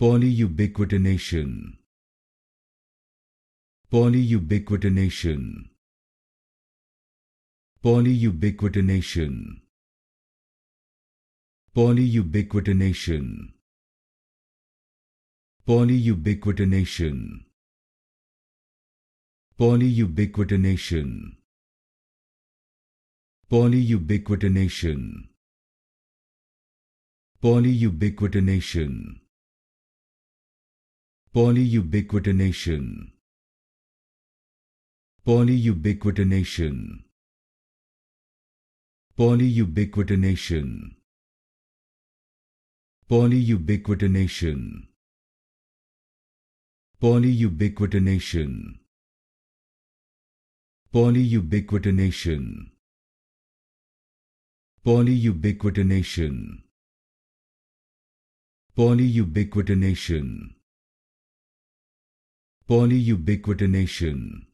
Polyubiquitination. Polyubiquitination. Polyubiquitination. Polyubiquitination. Polyubiquitination. Polyubiquitination. Polyubiquitination. Polyubiquitination. Polyubiquitination. Polyubiquitination. Polyubiquitination. Polyubiquitination. Polyubiquitination. Polyubiquitination. Polyubiquitination. Polyubiquitination. Polyubiquitination.